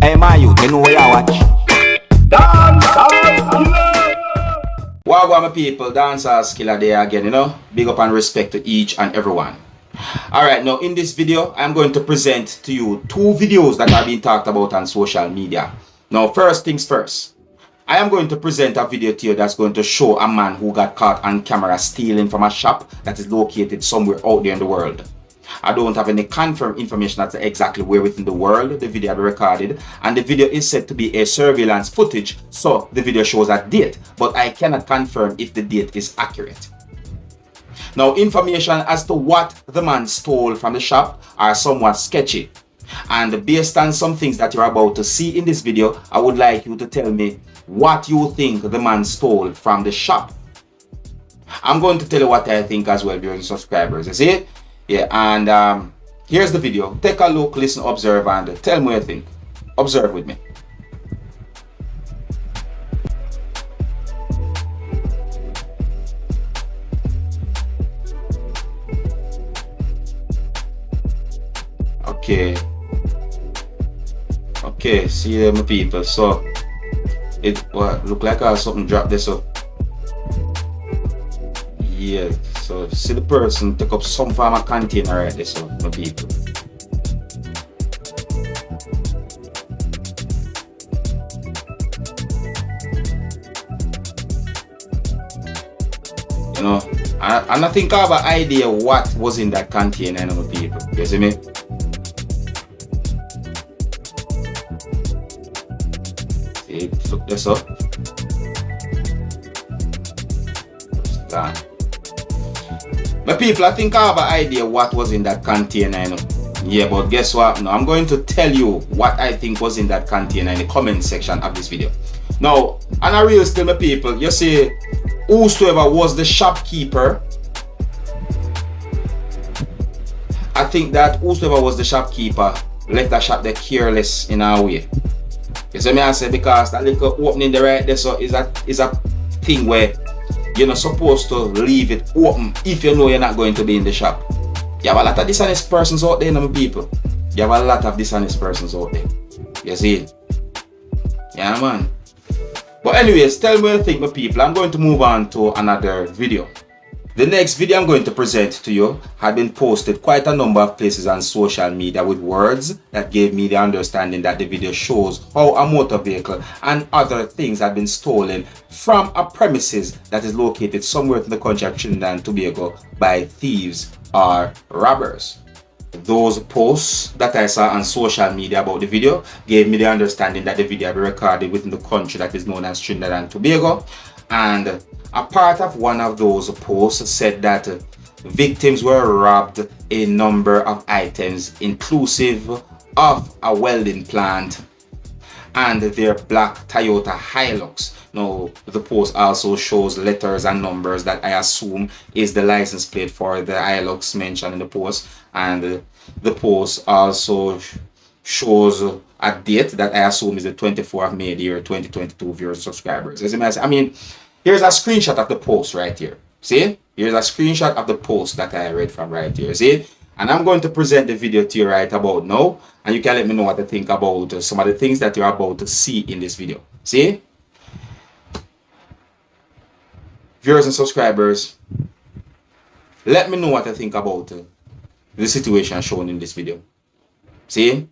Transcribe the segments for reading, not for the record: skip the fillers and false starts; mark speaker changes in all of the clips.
Speaker 1: Hey man, you know where you watch?
Speaker 2: Dancehall skilla.
Speaker 3: Wagwan my people, Dancehall skilla there again, you know. Big up and respect to each and everyone. Alright, now in this video, I'm going to present to you two videos that are being talked about on social media. Now, first things first. I am going to present a video to you that's going to show a man who got caught on camera stealing from a shop that is located somewhere out there in the world. I don't have any confirmed information as to exactly where within the world the video had been recorded, and the video is said to be a surveillance footage, so the video shows a date, but I cannot confirm if the date is accurate. Now, information as to what the man stole from the shop are somewhat sketchy, and based on some things that you're about to see in this video, I would like you to tell me what you think the man stole from the shop. I'm going to tell you what I think as well, viewers and subscribers. You see? Yeah, and here's the video. Take a look, listen, observe, and tell me what you think. Observe with me. Okay, see my people. So it look like something dropped there. So yeah, so see the person take up some form of container right there. So my people. You know, and I think I have an idea what was in that container, you know, my people. You see me? See, look this up. It's gone. My people, I think I have an idea what was in that container, you know. Yeah, but guess what? No, I'm going to tell you what I think was in that container in the comment section of this video. Now, on a real still, my people, you see, whosoever was the shopkeeper, I think that whosoever was the shopkeeper left the shop there careless in a way. You see me I say, because that little opening there right there, so is a thing where you're not supposed to leave it open if you know you're not going to be in the shop. You have a lot of dishonest persons out there, my people. You have a lot of dishonest persons out there. You see? Yeah, man. But anyways, tell me what you think, my people. I'm going to move on to another video. The next video I'm going to present to you had been posted quite a number of places on social media with words that gave me the understanding that the video shows how a motor vehicle and other things had been stolen from a premises that is located somewhere in the country of Trinidad and Tobago by thieves or robbers. Those posts that I saw on social media about the video gave me the understanding that the video had been recorded within the country that is known as Trinidad and Tobago, and a part of one of those posts said that victims were robbed a number of items inclusive of a welding plant and their black Toyota Hilux. Now, the post also shows letters and numbers that I assume is the license plate for the Hilux mentioned in the post, and the post also shows a date that I assume is the 24th of May, the year 2022, viewers and subscribers. I mean, here's a screenshot of the post right here. See? Here's a screenshot of the post that I read from right here. See? And I'm going to present the video to you right about now, and you can let me know what you think about some of the things that you're about to see in this video. See? Viewers and subscribers, let me know what you think about the situation shown in this video. See?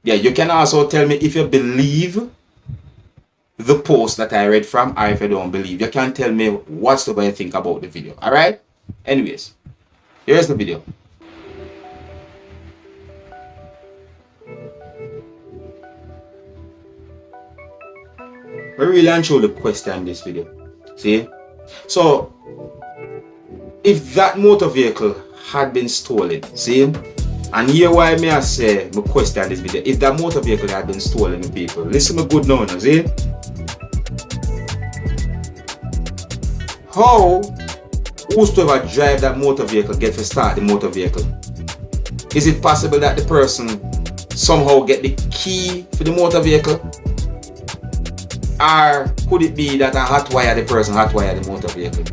Speaker 3: Yeah, you can also tell me if you believe the post that I read from, or if you don't believe. You can tell me what's the way you think about the video. Alright? Anyways, here's the video. We really answer the question in this video. See? So, if that motor vehicle had been stolen, see? And here why me I say my question this video. If that motor vehicle had been stolen, people, listen me good now, see? How whosoever drive that motor vehicle get to start the motor vehicle? Is it possible that the person somehow get the key for the motor vehicle? Or could it be that the person hotwire the motor vehicle?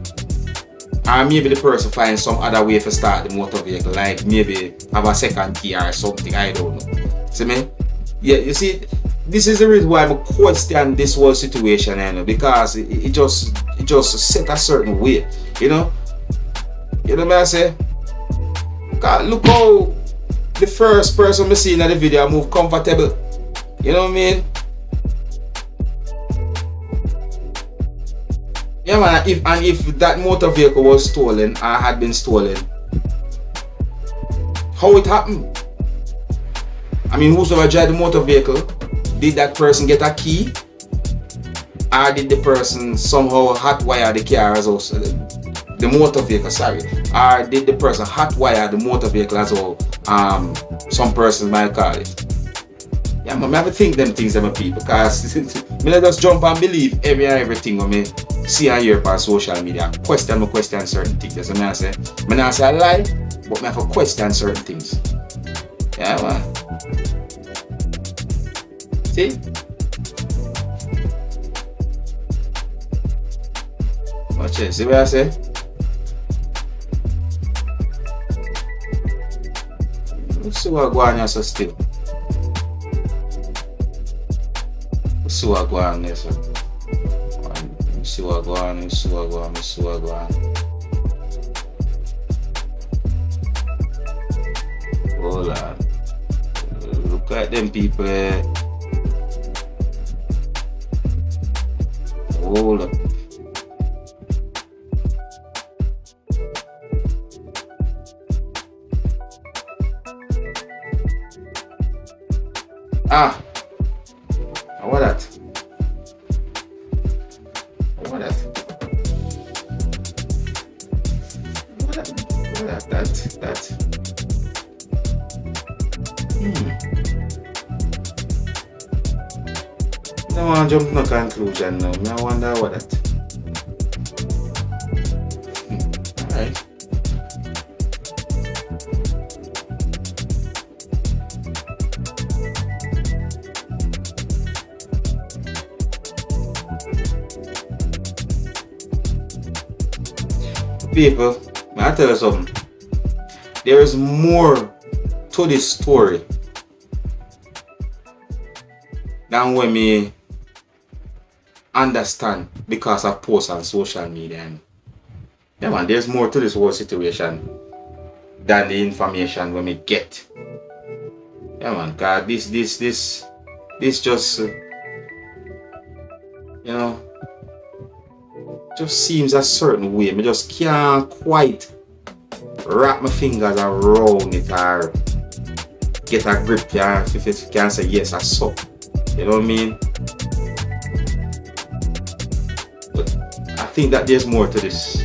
Speaker 3: Or maybe the person finds some other way to start the motor vehicle, like maybe have a second key or something, I don't know. See me? Yeah, you see, this is the reason why I question this whole situation, because it just set a certain way, you know. You know what I say? God, look how the first person me see in the video move comfortable. You know what I mean? Yeah, man. If that motor vehicle was stolen or had been stolen, how it happened? I mean, whosoever drive the motor vehicle, did that person get a key? Or did the person somehow hotwire the car as well? The motor vehicle, sorry. Or did the person hotwire the motor vehicle as well? Some person might call it. Yeah, man, I have to think them things, them people, because me not just jump and believe everything when me see and hear on social media. Question certain things. That's what I say. I not say I lie, but I have to question certain things. Yeah, man. See? Watch it. See what I say? Let's see what going on so still. Let's see what going on there, so. Let's see what going on. Let's see what going on. Let's see what going on. Hold on. Look at them people. Hold up. Ah, what that? What that? What that? I want to jump to no conclusion now. I wonder what that. Alright. People, I tell you something. There is more to this story than when me understand because of posts on social media. And yeah, man, there's more to this whole situation than the information when me get. Yeah, man, cause this just just seems a certain way. I just can't quite wrap my fingers around it or get a grip here if it can say yes I saw. You know what I mean? But I think that there's more to this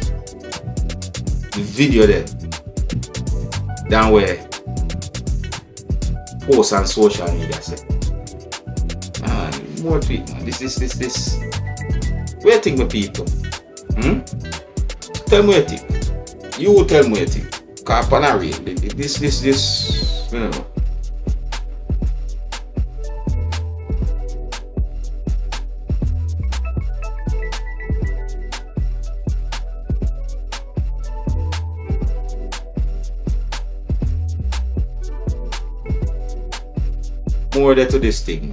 Speaker 3: video there than where posts on social media say. More to it, man. This. What do you think, my people? Tell me what you think. You tell me what you think. Cause this, you know. More there to this thing.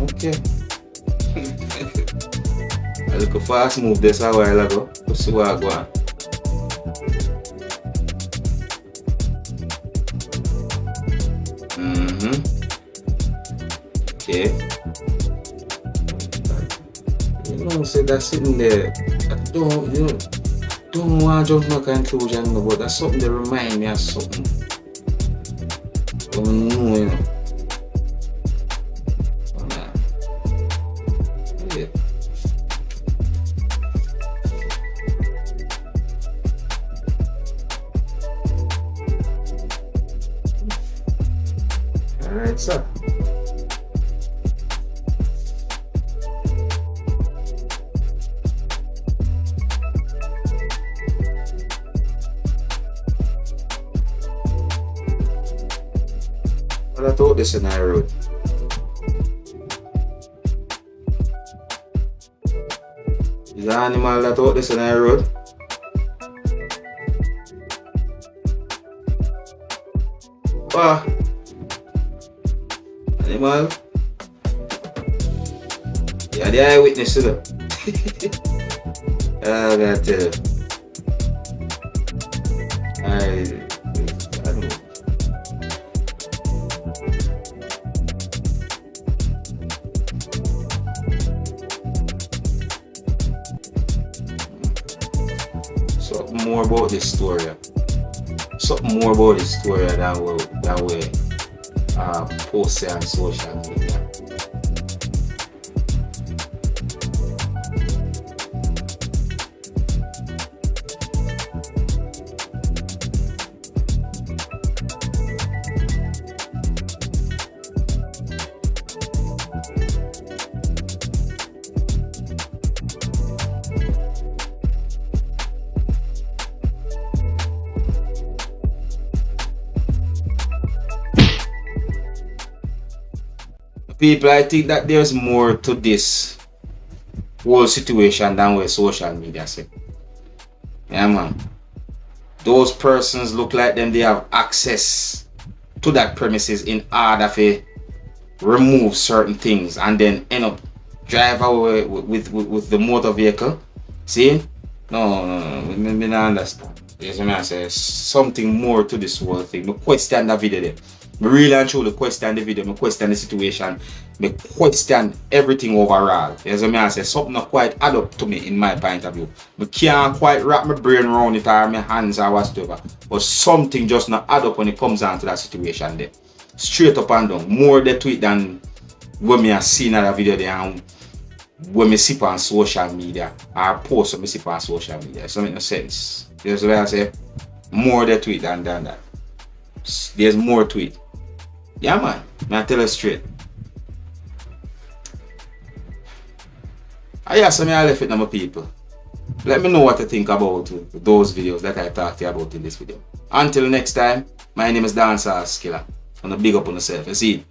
Speaker 3: Okay. I look a fast move this a while ago. Let's see what I go on. Okay. You know, say that's sitting there. I don't want to jump to no conclusion, but that's something that remind me of something. You know. Alright, sir. I thought this in the road. Is an animal that out this in the road? Ah, animal. Yeah, the eyewitness, you know. I gotta tell you. I don't know. Something more about this story. Something more about this story that we post it on social media. People, I think that there's more to this whole situation than what social media say. Yeah, man. Those persons look like them, they have access to that premises in order to remove certain things and then end up drive away with the motor vehicle. See? No. Me not understand. Yes, I say something more to this whole thing. Me question that video there. I really and truly question the video, I question the situation, I question everything overall. As I say, something not quite add up to me in my point of view. I can't quite wrap my brain around it or my hands or whatever. But something just not add up when it comes down to that situation there. Straight up and down. More the tweet than when I see another video there and when I see on social media or post when I see on social media. So it makes no sense. That's why I say more the tweet than that. There's more to it. Yeah, man. I tell you straight. I ask me I left it to my people. Let me know what you think about those videos that I talked to you about in this video. Until next time, my name is Dancehall Skilla. And big up on yourself. You see it?